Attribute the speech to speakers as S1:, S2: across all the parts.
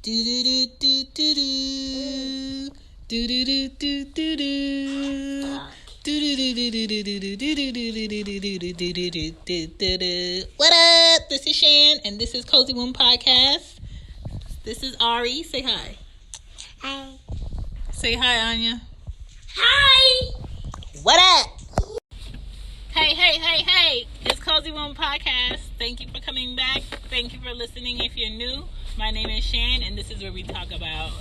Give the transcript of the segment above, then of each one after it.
S1: Do do do do do do. Do do do do do do. What up? This is Shan, and this is Cozy Womb Podcast. This is Ari. Say hi.
S2: Hi.
S1: Say hi, Anya.
S2: Hi.
S1: What up? Hey. It's Cozy Womb Podcast. Thank you for coming back. Thank you for listening if you're new. My name is Shan, and this is where we talk about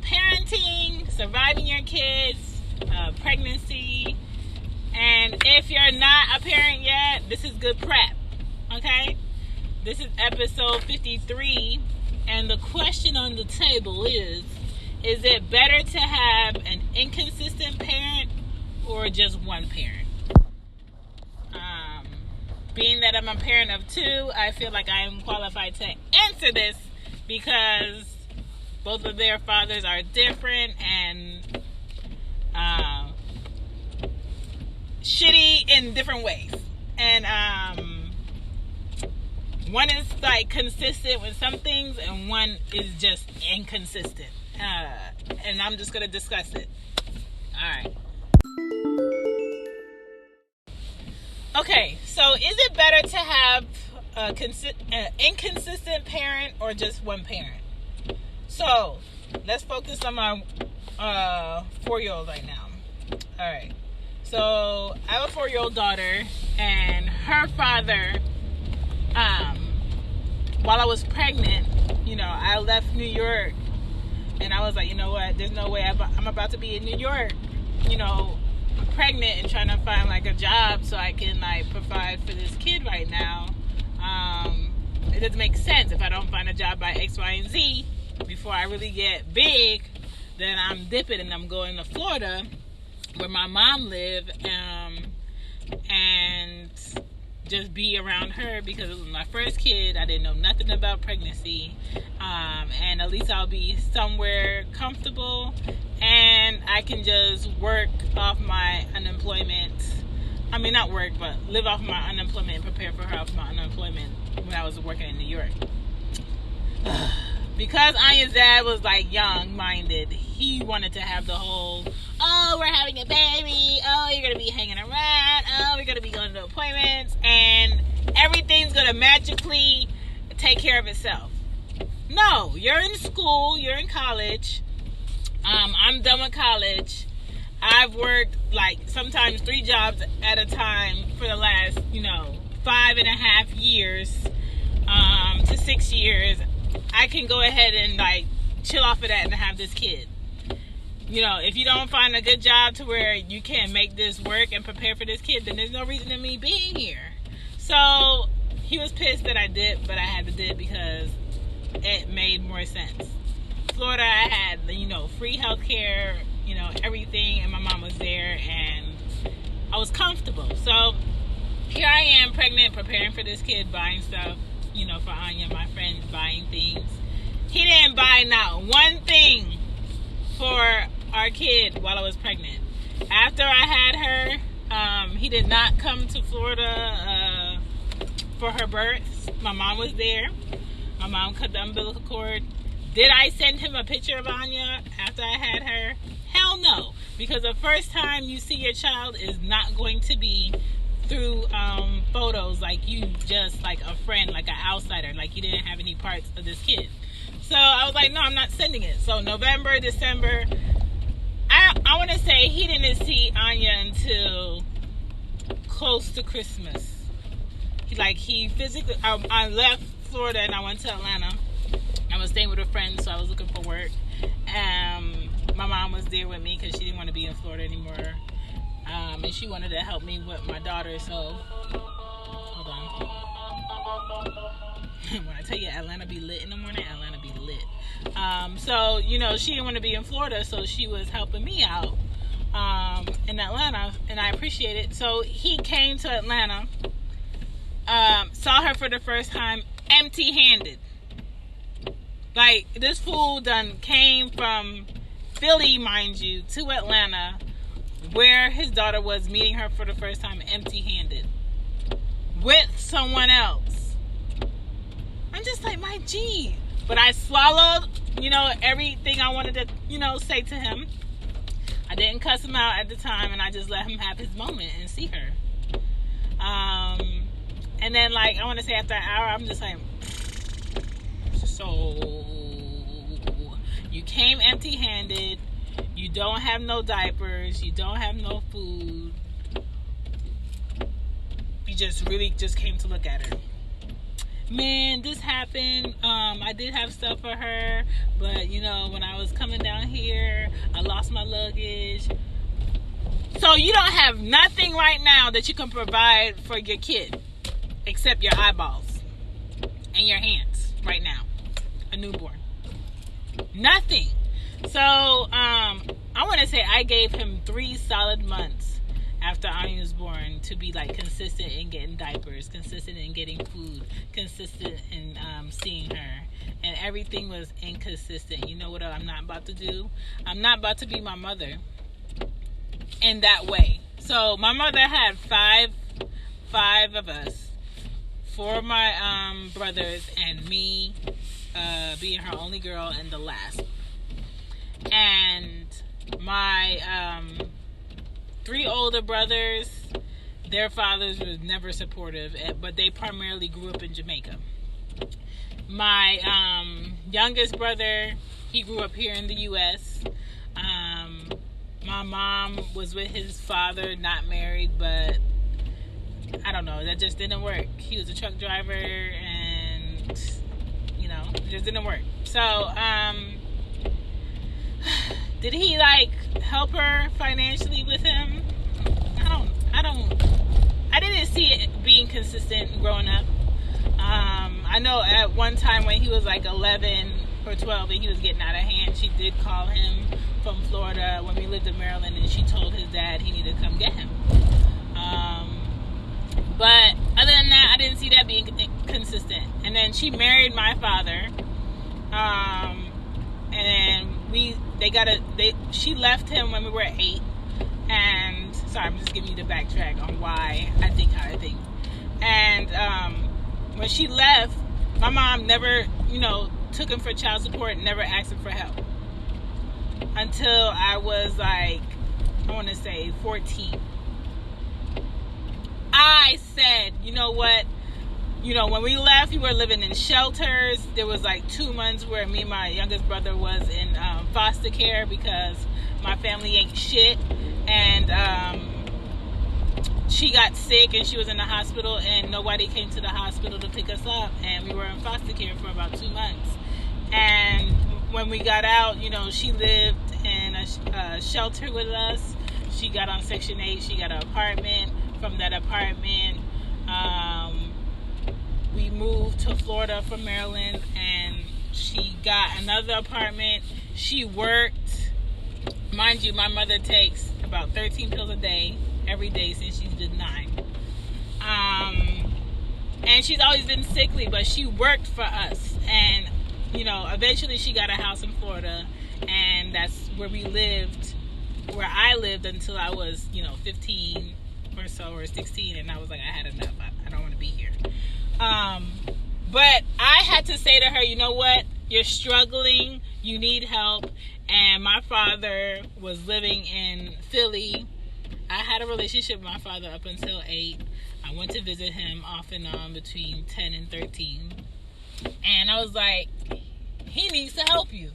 S1: parenting, surviving your kids, pregnancy, and if you're not a parent yet, this is good prep, okay? This is episode 53, and the question on the table is it better to have an inconsistent parent or just one parent? Being that I'm a parent of two, I feel like I am qualified to answer this because both of their fathers are different and shitty in different ways. And one is like consistent with some things and one is just inconsistent. And I'm just going to discuss it. Alright. Okay, so is it better to have an inconsistent parent or just one parent? So, let's focus on my 4-year-old right now. Alright, so I have a 4-year-old daughter, and her father, while I was pregnant, I left New York, and I was like, you know what, there's no way I'm about to be in New York, pregnant and trying to find like a job so I can like provide for this kid right now. It doesn't make sense if I don't find a job by X, Y, and Z before I really get big. Then I'm dipping and I'm going to Florida where my mom lived, and just be around her because it was my first kid. I didn't know nothing about pregnancy, and at least I'll be somewhere comfortable and I can just work off my unemployment. I mean, not work, but live off my unemployment and prepare for her off my unemployment when I was working in New York. Because Anya's dad was like young-minded, he wanted to have the whole, oh, we're having a baby, oh, you're going to be hanging around, oh, we're going to be going to appointments, and everything's going to magically take care of itself. No, you're in school, you're in college. I'm done with college. I've worked like sometimes 3 jobs at a time for the last, 5.5 years to 6 years. I can go ahead and like chill off of that and have this kid. If you don't find a good job to where you can make this work and prepare for this kid, then there's no reason in me being here. So he was pissed that I did, but I had to do it because it made more sense. Florida, I had, free healthcare, everything, and my mom was there, and I was comfortable. So here I am, pregnant, preparing for this kid, buying stuff, for Anya, my friend, buying things. He didn't buy not one thing for our kid while I was pregnant. After I had her, he did not come to Florida for her birth. My mom was there. My mom cut the umbilical cord. Did I send him a picture of Anya after I had her? Hell no. Because the first time you see your child is not going to be through photos like you just like a friend, like an outsider, like you didn't have any parts of this kid. So I was like, no, I'm not sending it. So November, December, I want to say he didn't see Anya until close to Christmas. He physically, I left Florida and I went to Atlanta. I was staying with a friend, so I was looking for work. My mom was there with me because she didn't want to be in Florida anymore. And she wanted to help me with my daughter, so hold on. When I tell you Atlanta be lit in the morning, Atlanta be lit. So, she didn't want to be in Florida, so she was helping me out in Atlanta, and I appreciate it. So he came to Atlanta, saw her for the first time empty-handed. Like, this fool done came from Philly, mind you, to Atlanta, where his daughter was meeting her for the first time empty-handed with someone else. I'm just like, my G, But I swallowed, everything I wanted to, say to him. I didn't cuss him out at the time, and I just let him have his moment and see her. And then, like, I want to say after an hour, I'm just like, so you came empty-handed. You don't have no diapers. You don't have no food. You just really just came to look at her. Man, this happened. I did have stuff for her, but when I was coming down here, I lost my luggage. So you don't have nothing right now that you can provide for your kid except your eyeballs and your hands right now. A newborn. Nothing. So I want to say I gave him 3 solid months after Anya was born to be like consistent in getting diapers, consistent in getting food, consistent in seeing her, and everything was inconsistent. You know what I'm not about to do? I'm not about to be my mother in that way. So my mother had five of us, 4 of my brothers and me being her only girl and the last. And my 3 older brothers, their fathers were never supportive, but they primarily grew up in Jamaica. My youngest brother, he grew up here in the U.S. My mom was with his father, not married, but I don't know, that just didn't work. He was a truck driver, and it just didn't work. So did he like help her financially with him? I didn't see it being consistent growing up. I know at one time when he was like 11 or 12 and he was getting out of hand, she did call him from Florida when we lived in Maryland, and she told his dad he needed to come get him. But other than that, I didn't see that being consistent. And then she married my father, and she left him when we were 8. And sorry, I'm just giving you the backtrack on why I think how I think. And when she left, my mom never, took him for child support, never asked him for help until I was like, I want to say 14. I said, you know what? When we left, we were living in shelters. There was like 2 months where me and my youngest brother was in foster care because my family ain't shit. And she got sick and she was in the hospital, and nobody came to the hospital to pick us up. And we were in foster care for about 2 months. And when we got out, she lived in a shelter with us. She got on Section 8. She got an apartment. From that apartment, we moved to Florida from Maryland, and she got another apartment. She worked. Mind you, my mother takes about 13 pills a day, every day since she's been 9. And she's always been sickly, but she worked for us. And, eventually she got a house in Florida, and that's where where I lived until I was, 15 or so, or 16, and I was like, I had enough. I don't want to be here. But I had to say to her, you know what? You're struggling. You need help. And my father was living in Philly. I had a relationship with my father up until 8. I went to visit him off and on between 10 and 13. And I was like, he needs to help you.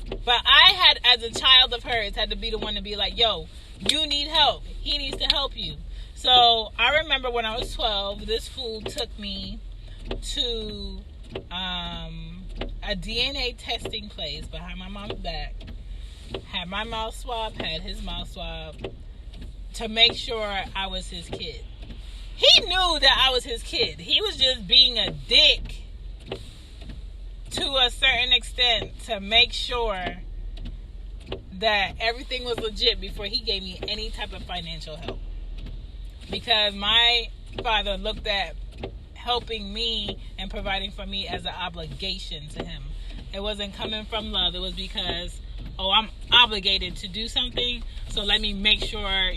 S1: But I had, as a child of hers, had to be the one to be like, yo, you need help. He needs to help you. So I remember when I was 12, this fool took me to a DNA testing place behind my mom's back. Had my mouth swabbed, had his mouth swabbed, to make sure I was his kid. He knew that I was his kid. He was just being a dick to a certain extent to make sure that everything was legit before he gave me any type of financial help. Because my father looked at helping me and providing for me as an obligation to him. It wasn't coming from love. It was because, I'm obligated to do something, so let me make sure,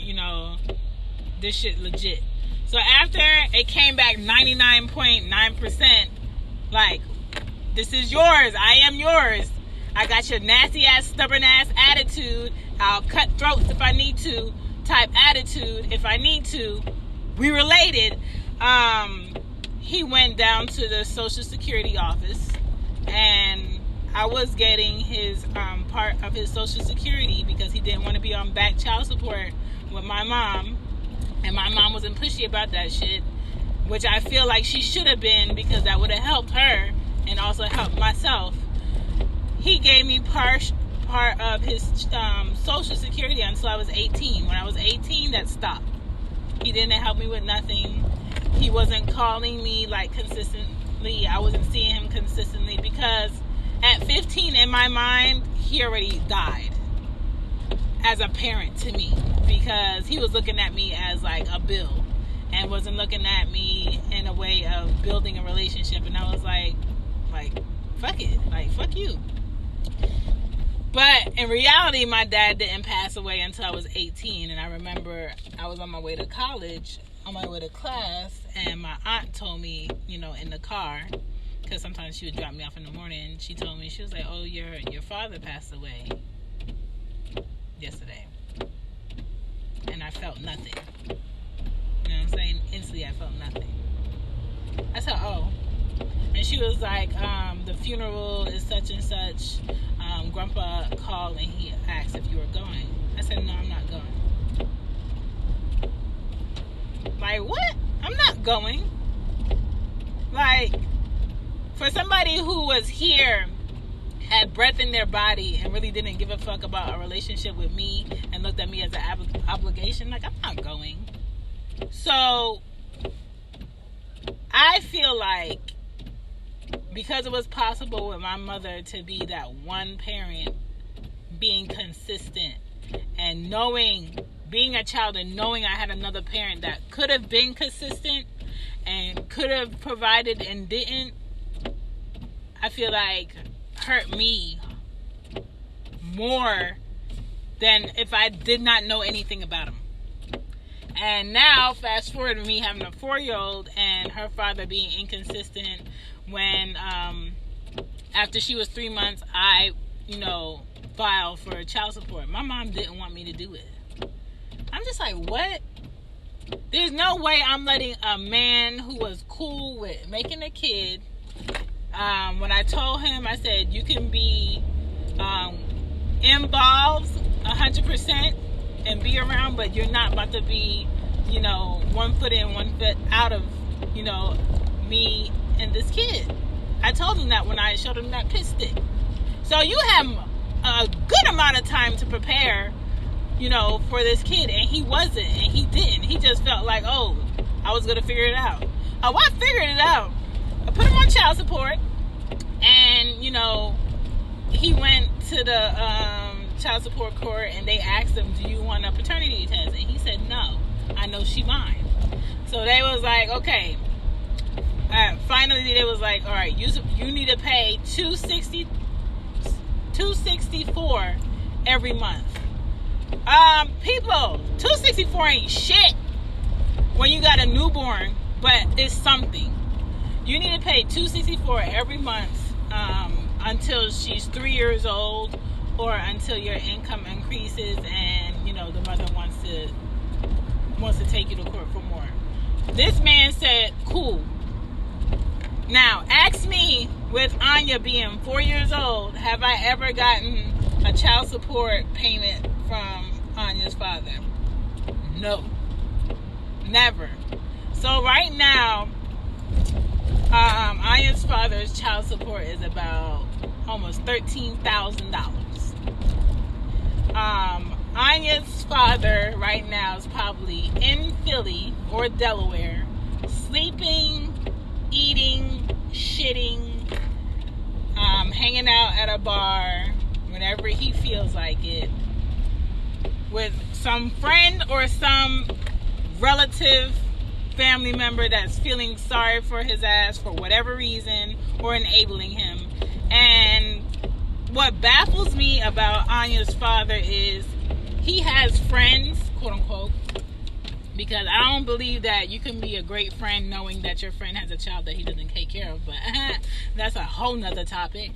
S1: this shit legit. So after it came back 99.9%, like, This is yours. I am yours. I got your nasty ass, stubborn ass attitude. I'll cut throats if I need to. Type attitude if I need to. We related. He went down to the Social Security office, and I was getting his part of his Social Security because he didn't want to be on back child support with my mom, and my mom wasn't pushy about that shit, which I feel like she should have been, because that would have helped her and also helped myself. He gave me part of his Social Security until I was 18. When I was 18, that stopped. He didn't help me with nothing. He wasn't calling me like consistently. I wasn't seeing him consistently because at 15, in my mind, he already died as a parent to me, because he was looking at me as like a bill and wasn't looking at me in a way of building a relationship. And I was like, fuck it, like, fuck you. But in reality, my dad didn't pass away until I was 18. And I remember I was on my way to college, on my way to class, and my aunt told me, in the car, because sometimes she would drop me off in the morning, she told me, she was like, oh, your father passed away yesterday. And I felt nothing. You know what I'm saying? Instantly, I felt nothing. I said, oh. And she was like, the funeral is such and such. Grandpa called and he asked if you were going. I said, no, I'm not going. Like, what? I'm not going. Like, for somebody who was here, had breath in their body, and really didn't give a fuck about a relationship with me and looked at me as an obligation, like, I'm not going. So, I feel like, because it was possible with my mother to be that one parent, being consistent, and being a child and knowing I had another parent that could have been consistent and could have provided and didn't, I feel like hurt me more than if I did not know anything about him. And now, fast forward to me having a 4-year-old and her father being inconsistent when, after she was 3 months, I, filed for child support. My mom didn't want me to do it. I'm just like, what? There's no way I'm letting a man who was cool with making a kid, when I told him, I said, you can be involved 100% and be around, but you're not about to be, 1 foot in, 1 foot out of, me and this kid. I told him that when I showed him that piss stick. So you have a good amount of time to prepare, for this kid, and he wasn't, and he didn't. He just felt like, oh, I was gonna figure it out. Oh, I figured it out. I put him on child support, and he went to the child support court, and they asked him, do you want a paternity test? And he said, no, I know she mine. So they was like, okay. Finally, they was like, all right, you need to pay $264 every month. People, $264 ain't shit when you got a newborn, but it's something. You need to pay $264 every month until she's 3 years old, or until your income increases and the mother wants to take you to court for more. This man said, cool. Now, ask me, with Anya being 4 years old, have I ever gotten a child support payment from Anya's father? No. Never. So right now, Anya's father's child support is about almost $13,000. Anya's father right now is probably in Philly or Delaware, sleeping, eating, shitting, hanging out at a bar whenever he feels like it, with some friend or some relative, family member that's feeling sorry for his ass for whatever reason, or enabling him. And what baffles me about Anya's father is he has friends, quote unquote, Because I don't believe that you can be a great friend knowing that your friend has a child that he doesn't take care of. But that's a whole nother topic.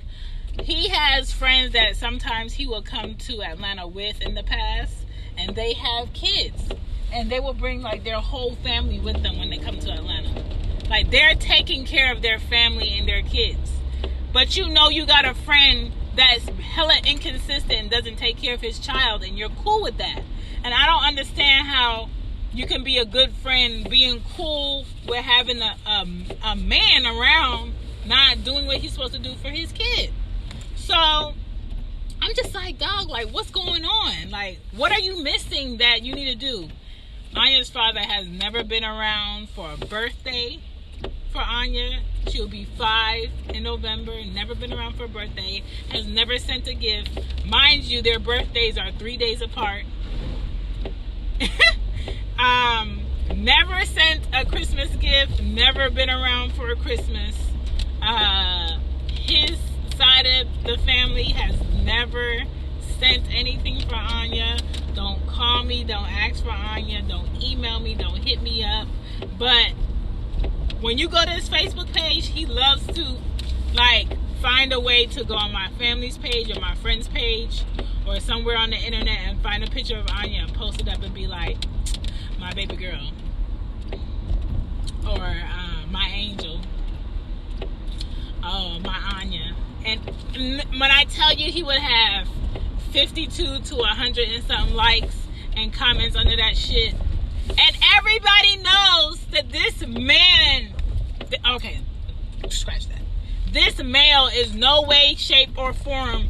S1: He has friends that sometimes he will come to Atlanta with in the past, and they have kids. And they will bring like their whole family with them when they come to Atlanta. Like, they're taking care of their family and their kids. But you know you got a friend that's hella inconsistent and doesn't take care of his child, and you're cool with that. And I don't understand how you can be a good friend being cool with having a man around not doing what he's supposed to do for his kid. So I'm just like, dog, like, what's going on? Like, what are you missing that you need to do? Anya's father has never been around for a birthday for Anya. She'll be 5 in November. Never been around for a birthday. Has never sent a gift. Mind you, their birthdays are 3 days apart. Never sent a Christmas gift. Never been around for a Christmas. His side of the family has never sent anything for Anya. Don't call me. Don't ask for Anya. Don't email me. Don't hit me up. But when you go to his Facebook page, he loves to like find a way to go on my family's page or my friend's page or somewhere on the internet and find a picture of Anya and post it up and be like, my baby girl, or my angel, oh, my Anya. And when I tell you, he would have 52 to 100 and something likes and comments under that shit. And everybody knows that this man, okay, scratch that. This male is no way, shape, or form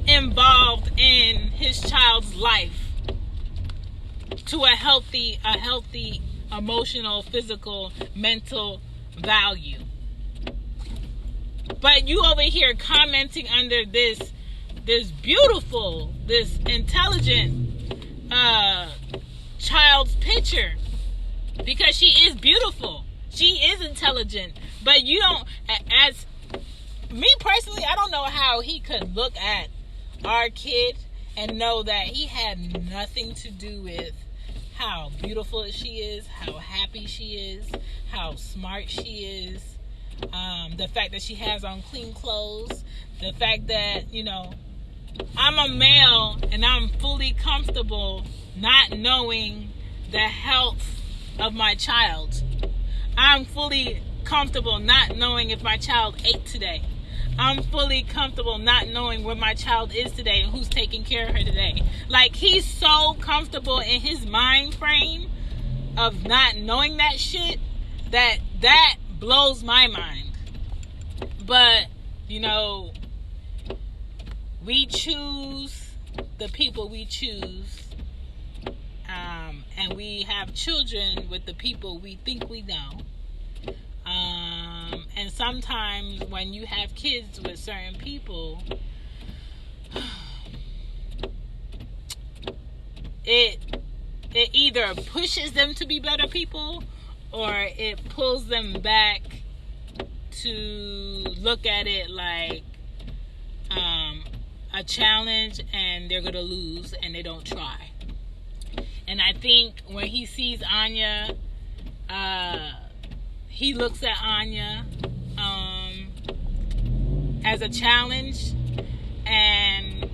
S1: involved in his child's life to a healthy emotional, physical, mental value. But you over here commenting under this beautiful, this intelligent child's picture, because she is beautiful, she is intelligent, but you don't, as me personally, I don't know how he could look at our kid and know that he had nothing to do with how beautiful she is, how happy she is, how smart she is, the fact that she has on clean clothes, the fact that, you know, I'm a male and I'm fully comfortable not knowing the health of my child. I'm fully comfortable not knowing if my child ate today. I'm fully comfortable not knowing where my child is today and who's taking care of her today. Like, he's so comfortable in his mind frame of not knowing that shit that blows my mind. But, you know, we choose the people we choose, and we have children with the people we think we know. And sometimes when you have kids with certain people, it either pushes them to be better people, or it pulls them back to look at it like a challenge, and they're gonna lose and they don't try. And I think when he sees Anya, he looks at Anya as a challenge, and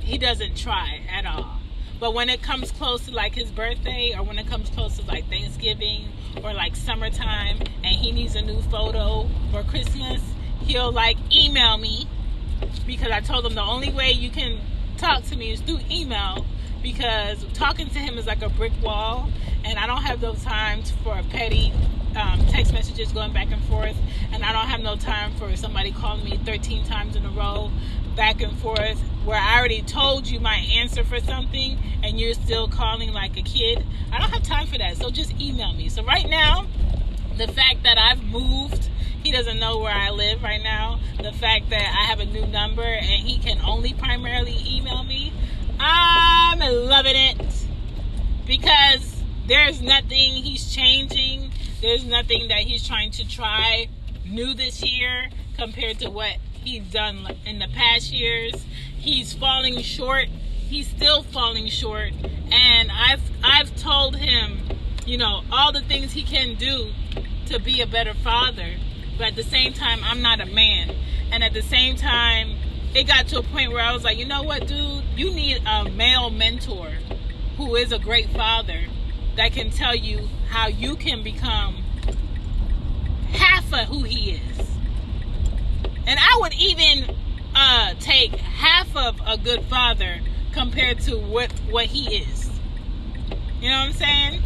S1: he doesn't try at all. But when it comes close to like his birthday, or when it comes close to like Thanksgiving or like summertime, and he needs a new photo for Christmas, he'll like email me, because I told him the only way you can talk to me is through email, because talking to him is like a brick wall, and I don't have those times for petty text messages going back and forth, and I don't have no time for somebody calling me 13 times in a row back and forth, where I already told you my answer for something and you're still calling like a kid. I don't have time for that, so just email me. So right now, the fact that I've moved, he doesn't know where I live right now, the fact that I have a new number and he can only primarily email me, I'm loving it, because there's nothing he's changing. There's nothing that he's trying to try new this year compared to what he's done in the past years. He's falling short. He's still falling short. And I've told him all the things he can do to be a better father. But at the same time, I'm not a man. And at the same time, it got to a point where I was like, you know what, dude? You need a male mentor who is a great father that can tell you how you can become half of who he is. And I would even take half of a good father compared to what he is. You know what I'm saying?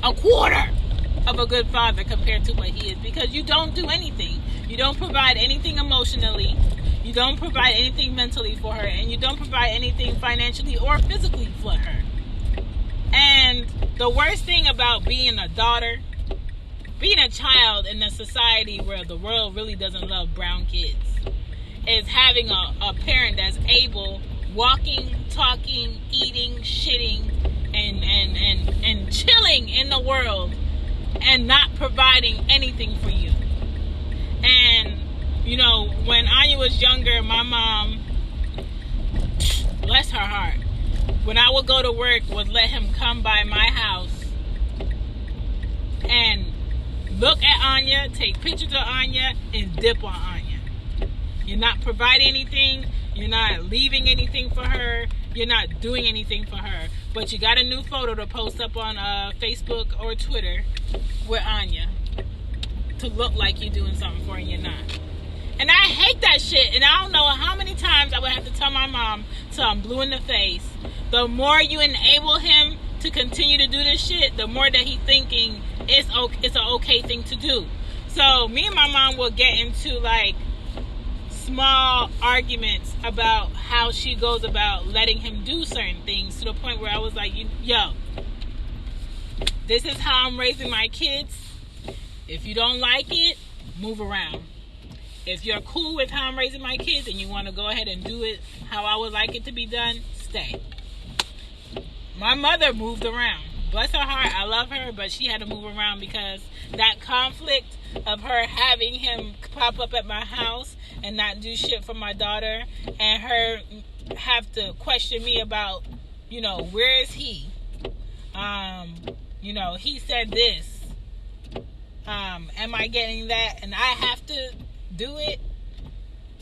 S1: A quarter of a good father compared to what he is, because you don't do anything. You don't provide anything emotionally. You don't provide anything mentally for her, and you don't provide anything financially or physically for her. And the worst thing about being a daughter, being a child in a society where the world really doesn't love brown kids, is having a parent that's able, walking, talking, eating, shitting, and chilling in the world, and not providing anything for you. And when Anya was younger, my mom, bless her heart, when I would go to work, would let him come by my house and look at Anya, take pictures of Anya, and dip on Anya. You're not providing anything. You're not leaving anything for her. You're not doing anything for her. But you got a new photo to post up on Facebook or Twitter with Anya to look like you're doing something for her, and you're not. And I hate that shit. And I don't know how many times I would have to tell my mom till I'm blue in the face. The more you enable him to continue to do this shit, the more that he's thinking it's an okay thing to do. So me and my mom will get into like small arguments about how she goes about letting him do certain things, to the point where I was like, yo, this is how I'm raising my kids. If you don't like it, move around. If you're cool with how I'm raising my kids and you want to go ahead and do it how I would like it to be done, stay. My mother moved around. Bless her heart, I love her, but she had to move around because that conflict of her having him pop up at my house and not do shit for my daughter, and her have to question me about, where is he? He said this. Am I getting that? And I have to do it.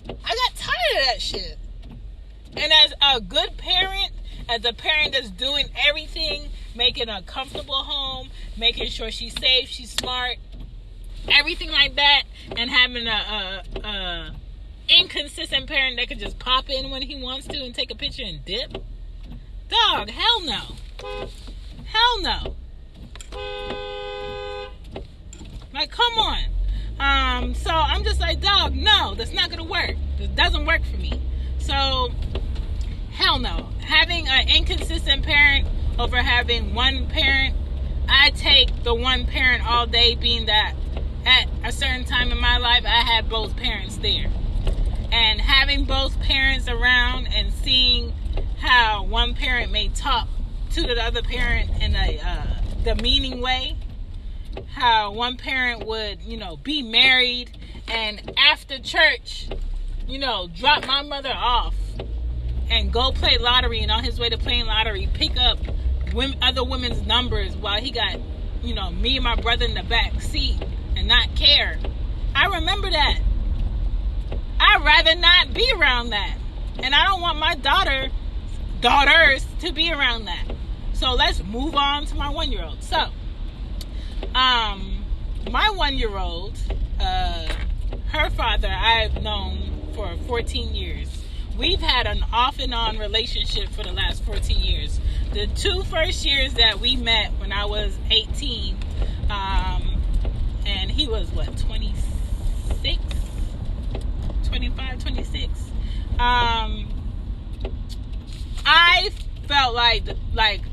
S1: I got tired of that shit. And as a good parent, as a parent that's doing everything, making a comfortable home, making sure she's safe, she's smart, everything like that, and having a inconsistent parent that could just pop in when he wants to and take a picture and dip. Dog, hell no. Hell no. Like, come on. So I'm just like, dog, no, that's not gonna work. This doesn't work for me. So, hell no. Having an inconsistent parent over having one parent, I take the one parent all day, being that at a certain time in my life, I had both parents there. And having both parents around and seeing how one parent may talk to the other parent in a demeaning way, how one parent would, be married and after church, drop my mother off and go play lottery, and on his way to playing lottery, pick up other women's numbers while he got, me and my brother in the back seat and not care. I remember that. I'd rather not be around that. And I don't want my daughters to be around that. So let's move on to my 1-year-old. So, my 1-year-old, her father I've known for 14 years. We've had an off and on relationship for the last 14 years. The 2 first years that we met, when I was 18, and he was 26? 25, 26. I felt like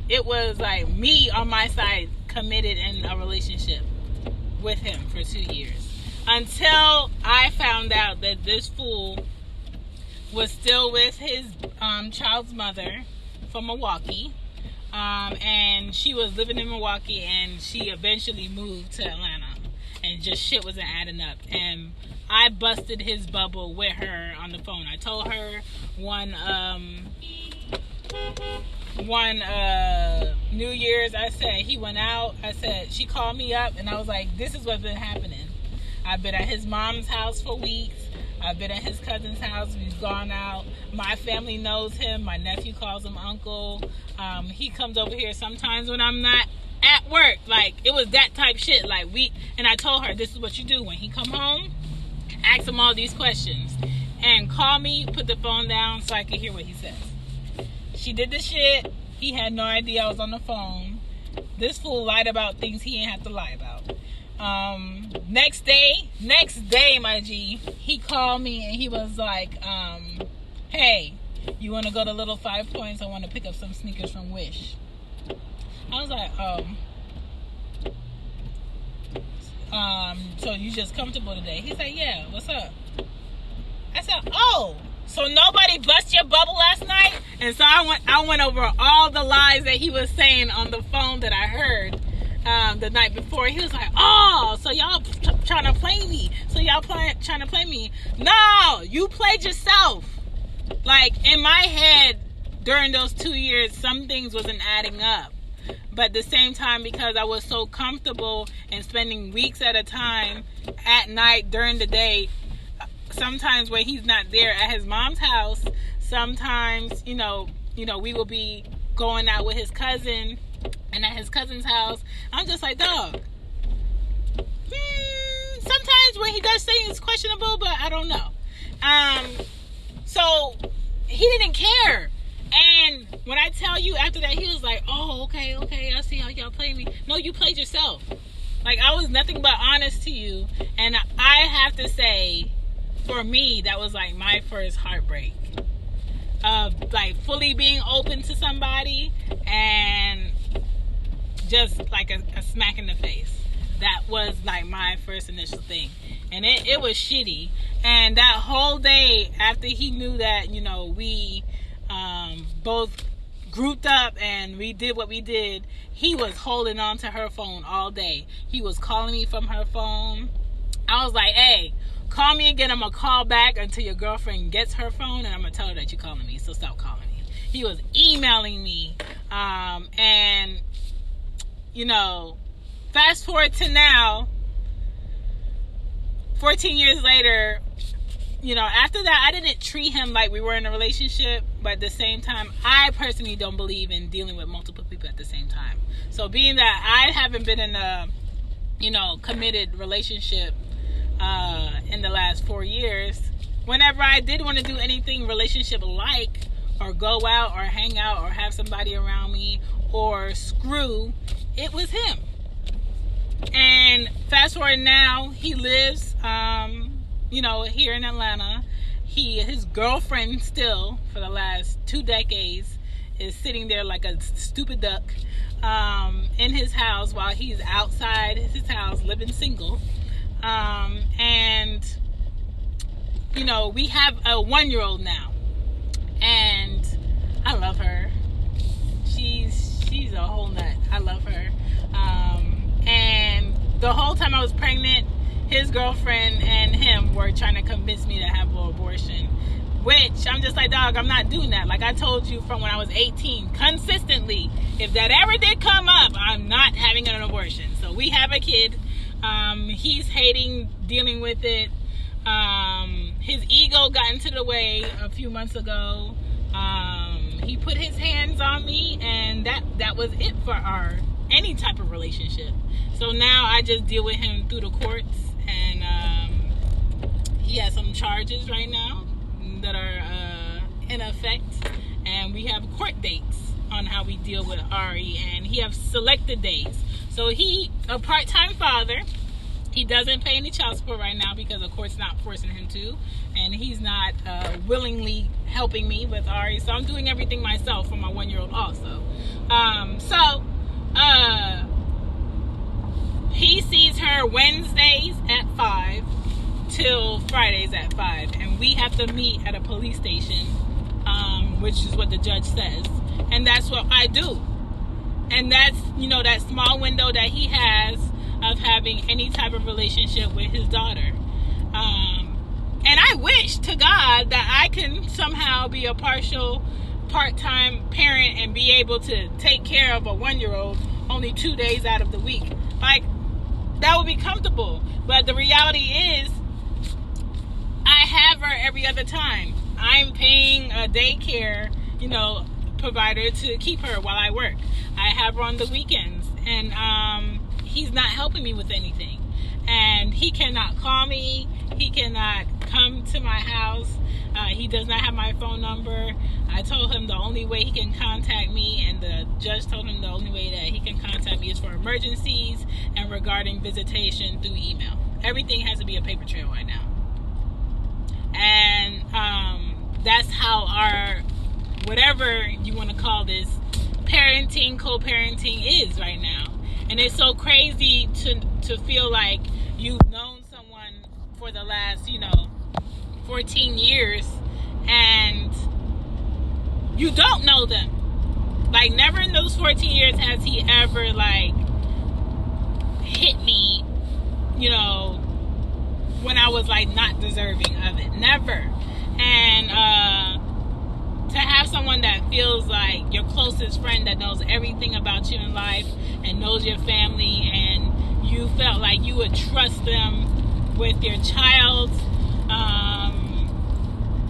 S1: it was like me on my side committed in a relationship with him for 2 years, until I found out that this fool was still with his child's mother from Milwaukee, and she was living in Milwaukee, and she eventually moved to Atlanta, and just shit wasn't adding up. And I busted his bubble with her on the phone. I told her one New Year's, I said, he went out. I said, she called me up, and I was like, this is what's been happening. I've been at his mom's house for weeks. I've been at his cousin's house. We've gone out. My family knows him. My nephew calls him uncle. He comes over here sometimes when I'm not at work. Like, it was that type shit. Like, and I told her, this is what you do. When he come home, ask him all these questions. And call me, put the phone down so I can hear what he says. She did the shit. He had no idea I was on the phone. This fool lied about things he didn't have to lie about. Next day, my G, he called me and he was like, hey, you want to go to Little 5 Points? I want to pick up some sneakers from Wish. I was like, so you just comfortable today? He's like, yeah, what's up? I said, oh, so nobody bust your bubble last night? And so I went over all the lies that he was saying on the phone that I heard the night before. He was like, oh, so y'all trying to play me. So y'all trying to play me. No, you played yourself. Like, in my head, during those 2 years, some things wasn't adding up. But at the same time, because I was so comfortable in spending weeks at a time, at night, during the day, sometimes when he's not there at his mom's house, sometimes, you know, we will be going out with his cousin, and at his cousin's house, I'm just like, dog, sometimes when he does things, it's questionable, but I don't know. So he didn't care. And when I tell you after that, he was like, oh, okay, I see how y'all play me. No, you played yourself. Like, I was nothing but honest to you. And I have to say, for me, that was like my first heartbreak. Of like fully being open to somebody and just like a smack in the face. That was like my first initial thing. And it was shitty. And that whole day after he knew that, you know, we both grouped up and we did what we did, he was holding on to her phone all day. He was calling me from her phone. I was like, hey, call me again. I'm going to call back until your girlfriend gets her phone, and I'm going to tell her that you're calling me, so stop calling me. He was emailing me. And, you know, fast forward to now, 14 years later, you know, after that, I didn't treat him like we were in a relationship, but at the same time, I personally don't believe in dealing with multiple people at the same time. So being that I haven't been in a, you know, committed relationship in the last 4 years, whenever I did want to do anything relationship-like, or go out, or hang out, or have somebody around me, or screw, it was him. And fast forward now, he lives, you know, here in Atlanta. His girlfriend still, for the last 2 decades, is sitting there like a stupid duck in his house while he's outside his house living single. And, you know, we have a 1-year-old now. And I love her. She's a whole nut. I love her. And the whole time I was pregnant, his girlfriend and him were trying to convince me to have an abortion, which I'm just like, dog, I'm not doing that. Like I told you from when I was 18, consistently, if that ever did come up, I'm not having an abortion. So we have a kid. He's hating dealing with it. His ego got into the way a few months ago. He put his hands on me, and that was it for any type of relationship. So now I just deal with him through the courts, and he has some charges right now that are in effect, and we have court dates on how we deal with Ari, and he has selected days. So he, a part-time father, he doesn't pay any child support right now because the court's not forcing him to, and he's not willingly helping me with Ari, so I'm doing everything myself for my 1-year-old also. He sees her Wednesdays at 5 till Fridays at 5, and we have to meet at a police station, which is what the judge says, and that's what I do. And that's, you know, that small window that he has of having any type of relationship with his daughter. And I wish to God that I can somehow be a partial part-time parent and be able to take care of a 1-year-old only 2 days out of the week. Like, that would be comfortable. But the reality is, I have her every other time. I'm paying a daycare, provider to keep her while I work. I have her on the weekends, and he's not helping me with anything. And he cannot call me. He cannot come to my house. He does not have my phone number. I told him the only way he can contact me, and the judge told him the only way that he can contact me is for emergencies and regarding visitation through email. Everything has to be a paper trail right now. And that's how our, whatever you want to call this, parenting, co-parenting is right now. And it's so crazy to feel like you've known someone for the last, 14 years and you don't know them. Like, never in those 14 years has he ever, like, hit me, when I was, like, not deserving of it. Never. And to have someone that feels like your closest friend, that knows everything about you in life and knows your family, and you felt like you would trust them with your child,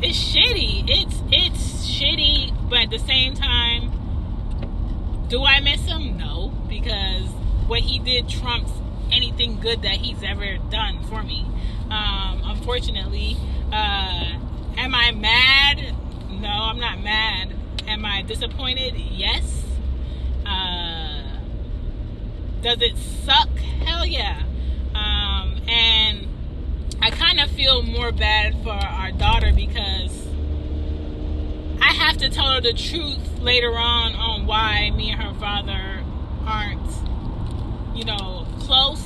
S1: it's shitty. It's shitty, but at the same time, do I miss him? No, because what he did trumps anything good that he's ever done for me. Unfortunately, am I mad? No, I'm not mad. Am I disappointed? Yes. Does it suck? Hell yeah. And I kind of feel more bad for our daughter because I have to tell her the truth later on why me and her father aren't, close.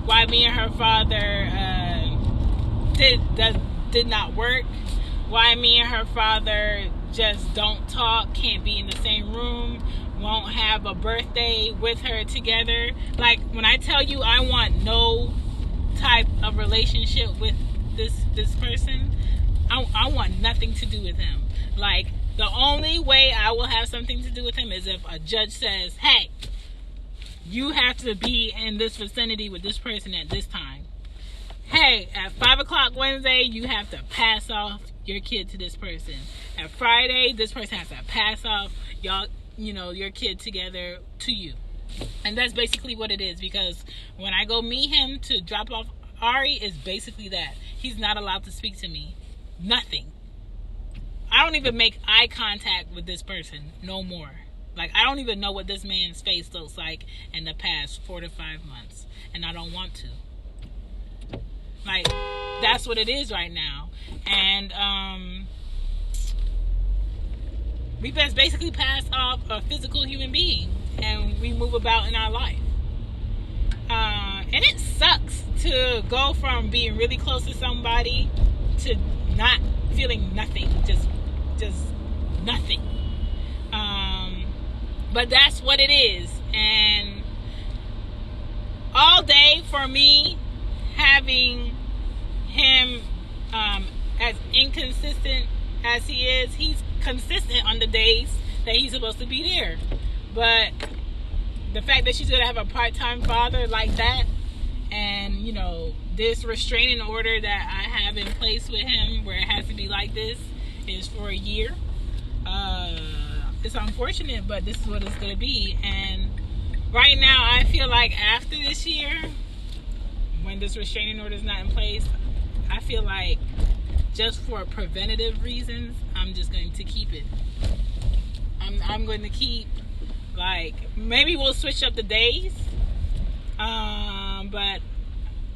S1: Why me and her father did not work. Why me and her father just don't talk, can't be in the same room, won't have a birthday with her together. Like, when I tell you I want no type of relationship with this person, I want nothing to do with him. Like, the only way I will have something to do with him is if a judge says, hey, you have to be in this vicinity with this person at this time. Hey, at 5 o'clock Wednesday, you have to pass off your kid to this person. At Friday, this person has to pass off your kid together to you. And that's basically what it is, because when I go meet him to drop off Ari, it's basically that. He's not allowed to speak to me. Nothing. I don't even make eye contact with this person no more. Like, I don't even know what this man's face looks like in the past 4 to 5 months. And I don't want to. Like, that's what it is right now. And we just basically pass off a physical human being, and we move about in our life. And it sucks to go from being really close to somebody to not feeling nothing, just nothing. But that's what it is. And all day for me, having him as inconsistent as he is, he's consistent on the days that he's supposed to be there. But the fact that she's going to have a part-time father like that, and, this restraining order that I have in place with him where it has to be like this is for a year. It's unfortunate, but this is what it's going to be. And right now, I feel like after this year, when this restraining order is not in place, I feel like just for preventative reasons, I'm just going to keep it. I'm going to keep, like, maybe we'll switch up the days, but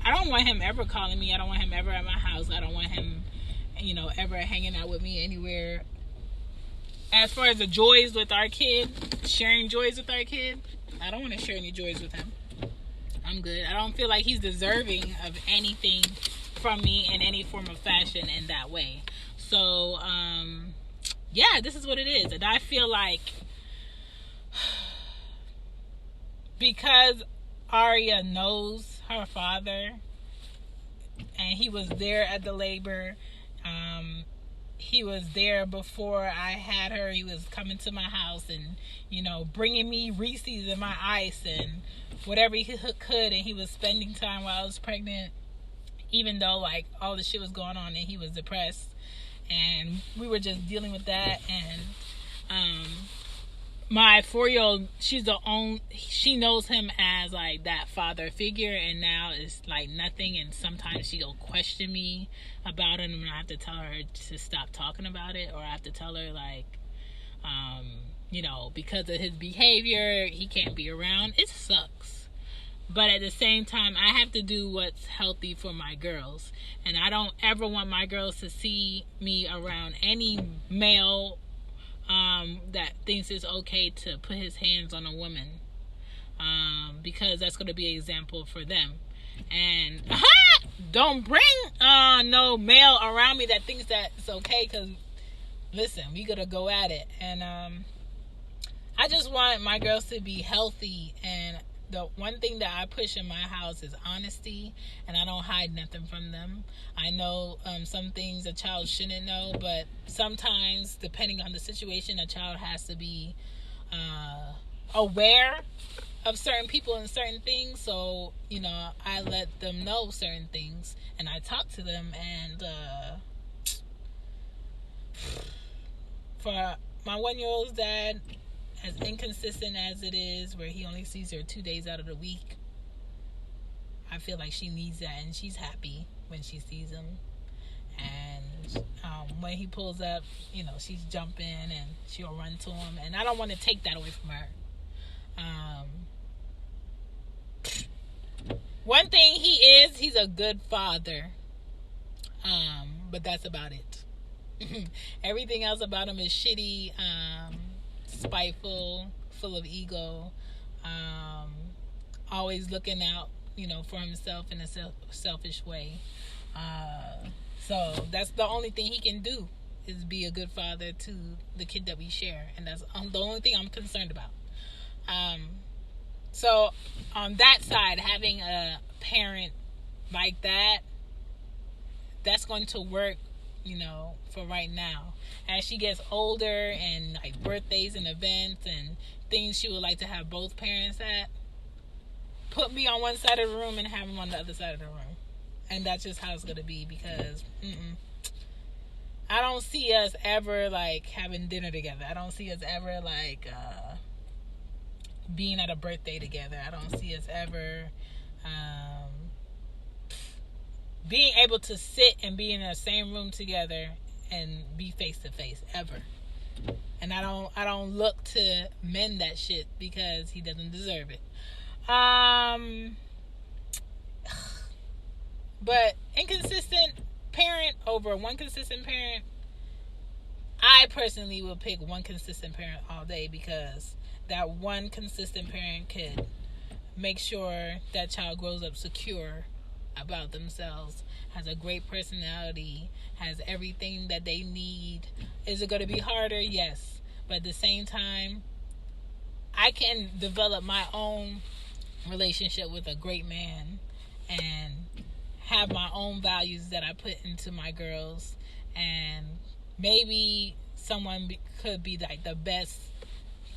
S1: I don't want him ever calling me. I don't want him ever at my house. I don't want him, ever hanging out with me anywhere. As far as the joys with our kid, sharing joys with our kid, I don't want to share any joys with him. I'm good. I don't feel like he's deserving of anything from me in any form of fashion in that way. So, yeah, this is what it is. And I feel like because Aria knows her father and he was there at the labor, he was there before I had her. He was coming to my house and, bringing me Reese's and my ice and whatever he could. And he was spending time while I was pregnant, even though, like, all the shit was going on and he was depressed. And we were just dealing with that. And my 4-year-old, she knows him as, like, that father figure, and now it's like nothing. And sometimes she'll question me about it, and I have to tell her to stop talking about it, or I have to tell her, like, because of his behavior, he can't be around. It sucks. But at the same time, I have to do what's healthy for my girls. And I don't ever want my girls to see me around any male that thinks it's okay to put his hands on a woman, because that's going to be an example for them. And don't bring no male around me that thinks that it's okay, because listen, we gotta go at it. And I just want my girls to be healthy. And the one thing that I push in my house is honesty, and I don't hide nothing from them. I know some things a child shouldn't know, but sometimes, depending on the situation, a child has to be aware of certain people and certain things. So, I let them know certain things, and I talk to them. And for my 1-year-old's dad, as inconsistent as it is, where he only sees her 2 days out of the week, I feel like she needs that, and she's happy when she sees him. And when he pulls up, she's jumping and she'll run to him, and I don't want to take that away from her. One thing he's a good father, but that's about it. Everything else about him is shitty, spiteful, full of ego, always looking out, for himself in a selfish way. So that's the only thing he can do, is be a good father to the kid that we share, and that's the only thing I'm concerned about. So on that side, having a parent like that, that's going to work, for right now. As she gets older, and like birthdays and events and things she would like to have both parents at, put me on one side of the room and have them on the other side of the room. And that's just how it's going to be, because I don't see us ever, like, having dinner together. I don't see us ever, like, being at a birthday together. I don't see us ever being able to sit and be in the same room together and be face to face ever. And I don't look to mend that shit, because he doesn't deserve it. But inconsistent parent over one consistent parent, I personally will pick one consistent parent all day, because that one consistent parent could make sure that child grows up secure about themselves, has a great personality, has everything that they need. Is it going to be harder? Yes. But at the same time, I can develop my own relationship with a great man and have my own values that I put into my girls. And maybe someone could be like the best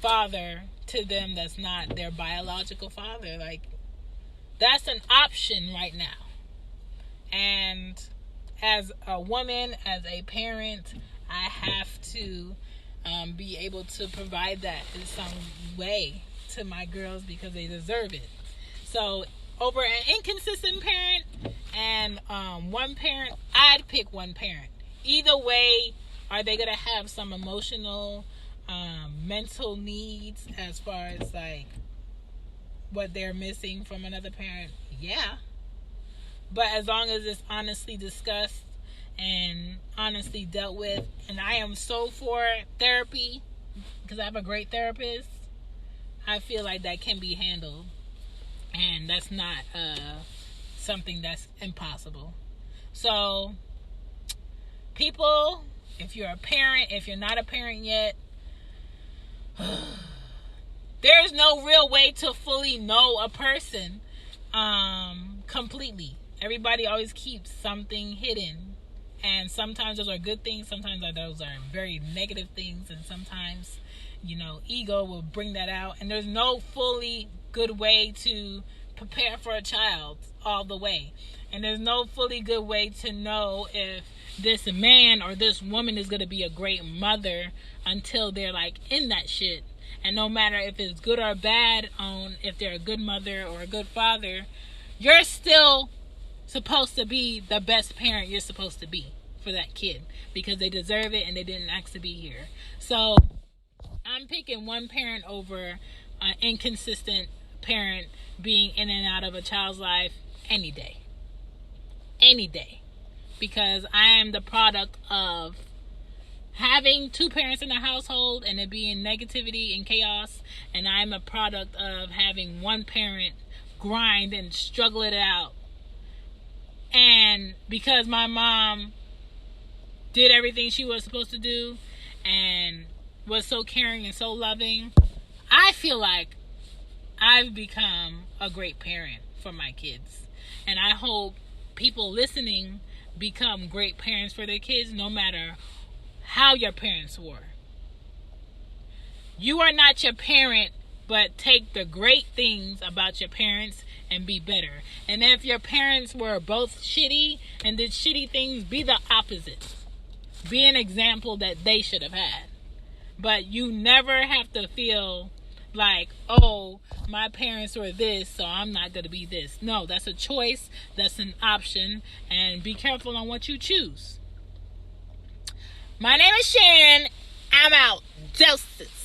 S1: father to them that's not their biological father. Like, that's an option right now. And as a woman, as a parent, I have to be able to provide that in some way to my girls, because they deserve it. So over an inconsistent parent and one parent, I'd pick one parent. Either way, are they going to have some emotional, mental needs as far as like what they're missing from another parent? Yeah. But as long as it's honestly discussed and honestly dealt with, and I am so for therapy, because I have a great therapist, I feel like that can be handled. And that's not something that's impossible. So, people, if you're a parent, if you're not a parent yet, there's no real way to fully know a person completely. Everybody always keeps something hidden. And sometimes those are good things, sometimes those are very negative things, and sometimes, ego will bring that out. And there's no fully good way to prepare for a child all the way. And there's no fully good way to know if this man or this woman is going to be a great mother until they're like in that shit. And no matter if it's good or bad on if they're a good mother or a good father, you're still supposed to be the best parent you're supposed to be for that kid, because they deserve it and they didn't ask to be here. So I'm picking one parent over an inconsistent parent being in and out of a child's life any day. Any day. Because I am the product of having two parents in the household and it being negativity and chaos, and I'm a product of having one parent grind and struggle it out. And because my mom did everything she was supposed to do and was so caring and so loving, I feel like I've become a great parent for my kids. And I hope people listening become great parents for their kids, no matter how your parents were. You are not your parent, but take the great things about your parents and be better. And if your parents were both shitty and did shitty things, be the opposite. Be an example that they should have had. But you never have to feel like, oh, my parents were this, so I'm not going to be this. No, that's a choice. That's an option. And be careful on what you choose. My name is Sharon. I'm out. Doses.